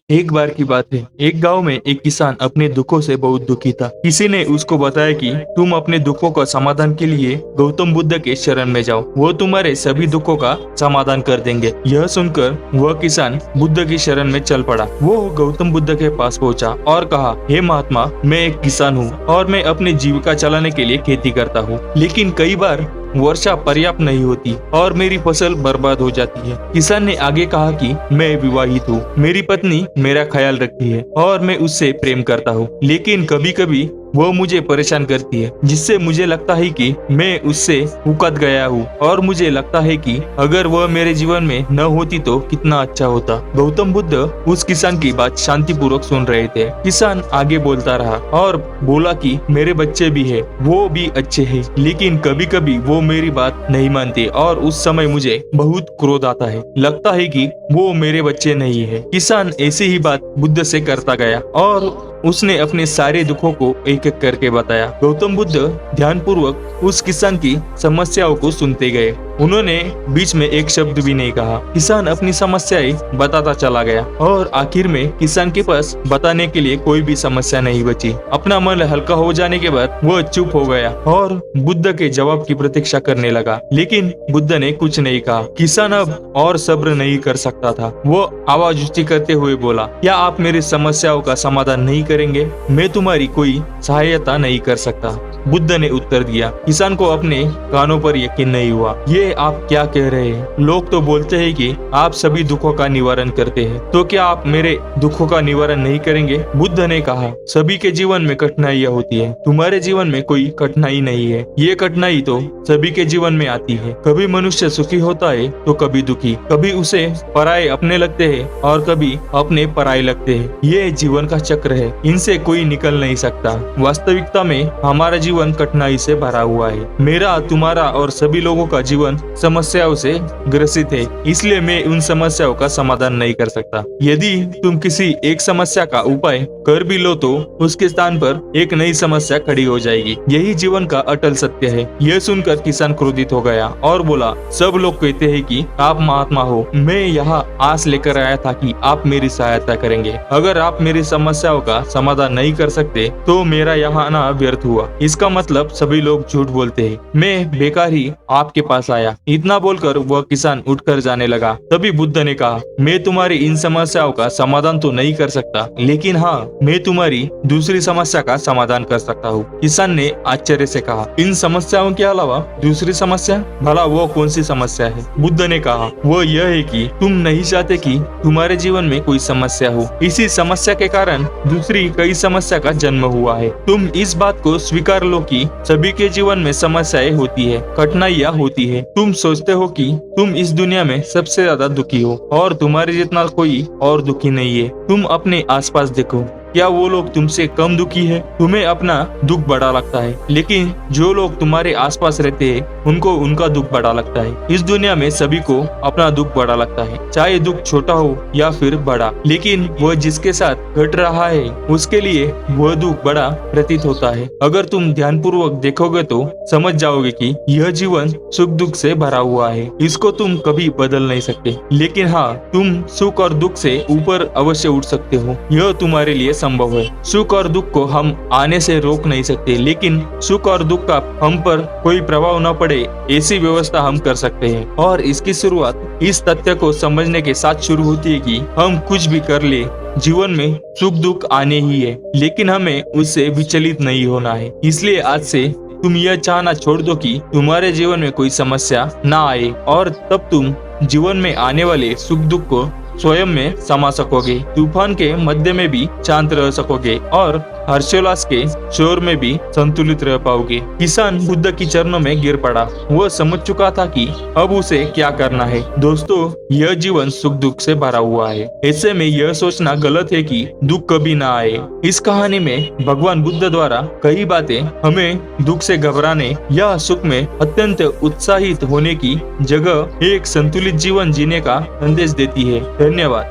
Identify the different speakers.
Speaker 1: एक बार की बात है, एक गांव में एक किसान अपने दुखों से बहुत दुखी था। किसी ने उसको बताया कि तुम अपने दुखों का समाधान के लिए गौतम बुद्ध के शरण में जाओ, वो तुम्हारे सभी दुखों का समाधान कर देंगे। यह सुनकर वह किसान बुद्ध की शरण में चल पड़ा। वो गौतम बुद्ध के पास पहुंचा और कहा, हे महात्मा, मैं एक किसान हूँ और मैं अपनी जीविका चलाने के लिए खेती करता हूँ, लेकिन कई बार वर्षा पर्याप्त नहीं होती और मेरी फसल बर्बाद हो जाती है। किसान ने आगे कहा कि मैं विवाहित हूँ, मेरी पत्नी मेरा ख्याल रखती है और मैं उससे प्रेम करता हूँ, लेकिन कभी कभी वो मुझे परेशान करती है, जिससे मुझे लगता है कि मैं उससे उकत गया हूँ और मुझे लगता है कि अगर वह मेरे जीवन में न होती तो कितना अच्छा होता। गौतम बुद्ध उस किसान की बात शांतिपूर्वक सुन रहे थे। किसान आगे बोलता रहा और बोला कि मेरे बच्चे भी है, वो भी अच्छे हैं, लेकिन कभी कभी वो मेरी बात नहीं मानते और उस समय मुझे बहुत क्रोध आता है। लगता है कि वो मेरे बच्चे नहीं है। किसान ऐसी ही बात बुद्ध से करता गया और उसने अपने सारे दुखों को एक एक करके बताया। गौतम बुद्ध ध्यानपूर्वक उस किसान की समस्याओं को सुनते गए। उन्होंने बीच में एक शब्द भी नहीं कहा। किसान अपनी समस्याएं बताता चला गया और आखिर में किसान के पास बताने के लिए कोई भी समस्या नहीं बची। अपना मन हल्का हो जाने के बाद वह चुप हो गया और बुद्ध के जवाब की प्रतीक्षा करने लगा, लेकिन बुद्ध ने कुछ नहीं कहा। किसान अब और सब्र नहीं कर सकता था। वो आवाज ऊंची करते हुए बोला, क्या आप मेरी समस्याओं का समाधान नहीं करेंगे? मैं तुम्हारी कोई सहायता नहीं कर सकता। बुद्ध ने उत्तर दिया। किसान को अपने कानों पर यकीन नहीं हुआ। ये आप क्या कह रहे हैं? लोग तो बोलते हैं कि आप सभी दुखों का निवारण करते हैं, तो क्या आप मेरे दुखों का निवारण नहीं करेंगे? बुद्ध ने कहा, सभी के जीवन में कठिनाइयाँ होती है, तुम्हारे जीवन में कोई कठिनाई नहीं है। ये कठिनाई तो सभी के जीवन में आती है। कभी मनुष्य सुखी होता है तो कभी दुखी, कभी उसे पराये अपने लगते हैं और कभी अपने पराये लगते हैं। ये जीवन का चक्र है, इनसे कोई निकल नहीं सकता। वास्तविकता में हमारा जीवन कठिनाई से भरा हुआ है। मेरा, तुम्हारा और सभी लोगों का जीवन समस्याओं से ग्रसित है, इसलिए मैं उन समस्याओं का समाधान नहीं कर सकता। यदि तुम किसी एक समस्या का उपाय कर भी लो तो उसके स्थान पर एक नई समस्या खड़ी हो जाएगी। यही जीवन का अटल सत्य है। यह सुनकर किसान क्रोधित हो गया और बोला, सब लोग कहते हैं कि आप महात्मा हो। मैं यहाँ आस लेकर आया था कि आप मेरी सहायता करेंगे। अगर आप मेरी समस्याओं का समाधान नहीं कर सकते तो मेरा यहाँ आना व्यर्थ हुआ। इसका मतलब सभी लोग झूठ बोलते हैं। मैं बेकार ही आपके पास आया। इतना बोलकर वह किसान उठकर जाने लगा। तभी बुद्ध ने कहा, मैं तुम्हारी इन समस्याओं का समाधान तो नहीं कर सकता, लेकिन हाँ, मैं तुम्हारी दूसरी समस्या का समाधान कर सकता हूँ। किसान ने आश्चर्य से कहा, इन समस्याओं के अलावा दूसरी समस्या? भला वो कौन सी समस्या है? बुद्ध ने कहा, वो यह है कि तुम नहीं चाहते कि तुम्हारे जीवन में कोई समस्या हो। इसी समस्या के कारण दूसरी कई समस्या का जन्म हुआ है। तुम इस बात को स्वीकार लो कि सभी के जीवन में समस्याएं होती है, कठिनाइयां होती है। तुम सोचते हो कि तुम इस दुनिया में सबसे ज्यादा दुखी हो और तुम्हारे जितना कोई और दुखी नहीं है। तुम अपने आसपास देखो, क्या वो लोग तुमसे कम दुखी है? तुम्हें अपना दुख बड़ा लगता है, लेकिन जो लोग तुम्हारे आसपास रहते हैं उनको उनका दुख बड़ा लगता है। इस दुनिया में सभी को अपना दुख बड़ा लगता है, चाहे दुख छोटा हो या फिर बड़ा, लेकिन वह जिसके साथ घट रहा है उसके लिए वह दुख बड़ा प्रतीत होता है। अगर तुम ध्यानपूर्वक देखोगे तो समझ जाओगे कि यह जीवन सुख दुख से भरा हुआ है। इसको तुम कभी बदल नहीं सकते, लेकिन हाँ, तुम सुख और दुख से ऊपर अवश्य उठ सकते हो। यह तुम्हारे लिए संभव है। सुख और दुख को हम आने से रोक नहीं सकते, लेकिन सुख और दुख का हम पर कोई प्रभाव न पड़े ऐसी व्यवस्था हम कर सकते हैं। और इसकी शुरुआत इस तथ्य को समझने के साथ शुरू होती है कि हम कुछ भी कर ले, जीवन में सुख दुख आने ही है, लेकिन हमें उससे विचलित नहीं होना है। इसलिए आज से तुम यह चाहना छोड़ दो कि तुम्हारे जीवन में कोई समस्या ना आए, और तब तुम जीवन में आने वाले सुख दुख को स्वयं में समा सकोगे। तूफान के मध्य में भी शांत रह सकोगे और हर्षोल्लास के शोर में भी संतुलित रह पाओगे। किसान बुद्ध की चरणों में गिर पड़ा। वो समझ चुका था कि अब उसे क्या करना है। दोस्तों, यह जीवन सुख दुख से भरा हुआ है। ऐसे में यह सोचना गलत है कि दुख कभी ना आए। इस कहानी में भगवान बुद्ध द्वारा कई बातें हमें दुख से घबराने या सुख में अत्यंत उत्साहित होने की जगह एक संतुलित जीवन जीने का संदेश देती है। धन्यवाद।